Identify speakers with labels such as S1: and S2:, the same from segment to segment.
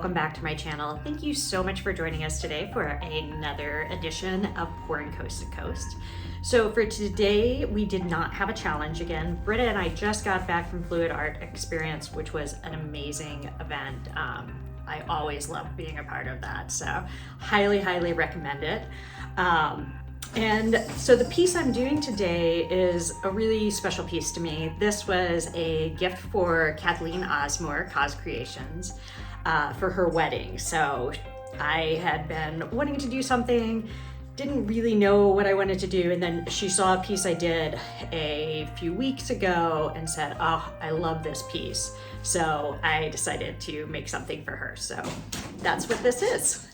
S1: welcome back to my channel. Thank you so much for joining us today for another edition of Pouring Coast to Coast. So for today, we did not have a challenge again. Britta and I just got back from Fluid Art Experience, which was an amazing event. I always love being a part of that, so highly recommend it. And so the piece I'm doing today is a really special piece to me. This was a gift for Kathleen Osmore, Cause Creations, for her wedding. So I had been wanting to do something, didn't really know what I wanted to do, and then she saw a piece I did a few weeks ago and said, oh, I love this piece. So I decided to make something for her. So that's what this is.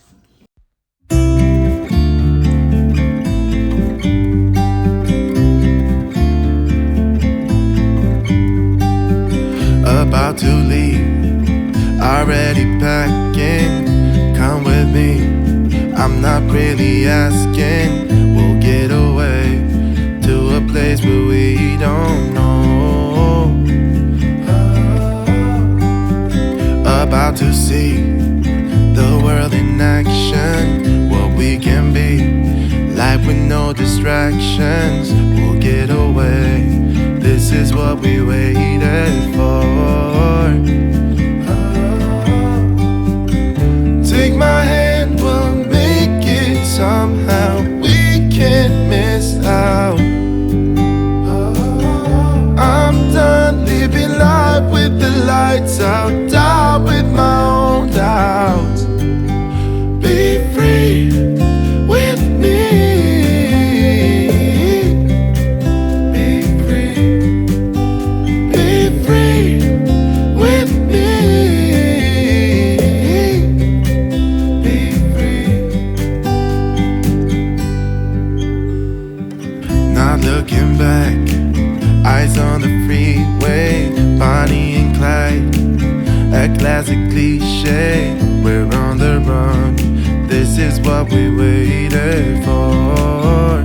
S2: About to leave, already packing. Come with me, I'm not really asking. We'll get away to a place where we don't know. About to see the world in action, what we can be, life with no distractions. We'll get away, this is what we waited for. Take my hand, we'll make it somehow. We can't miss out. I'm done living life with the lights out, die with my own doubts. Be free with me. Looking back, eyes on the freeway, Bonnie and Clyde, a classic cliche. We're on the run, this is what we waited for.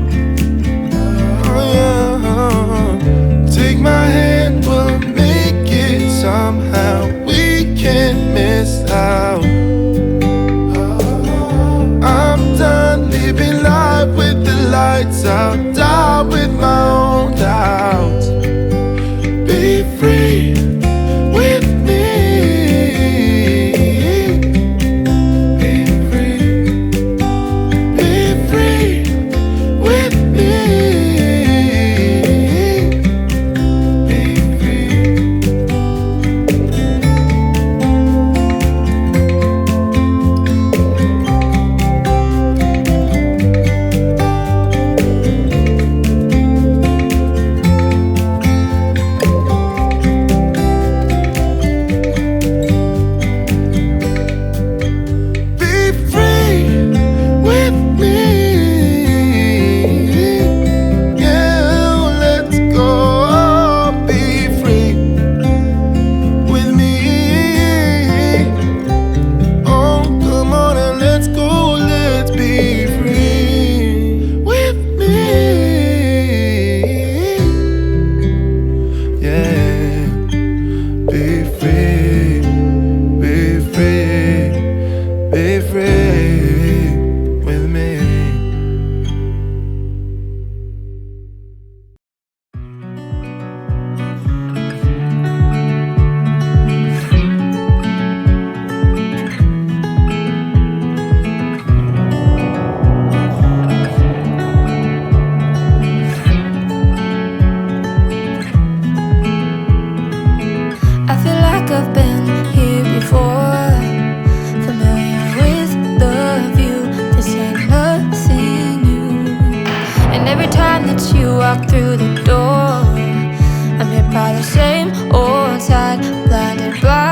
S2: Oh, yeah. Take my hand, we'll make it somehow. We can't miss out. I'm done living life with the lights out, die with my own doubts. Be free with me. Be free. Be free with me. Be free.
S3: Through the door, I'm hit by the same old tide, blinded by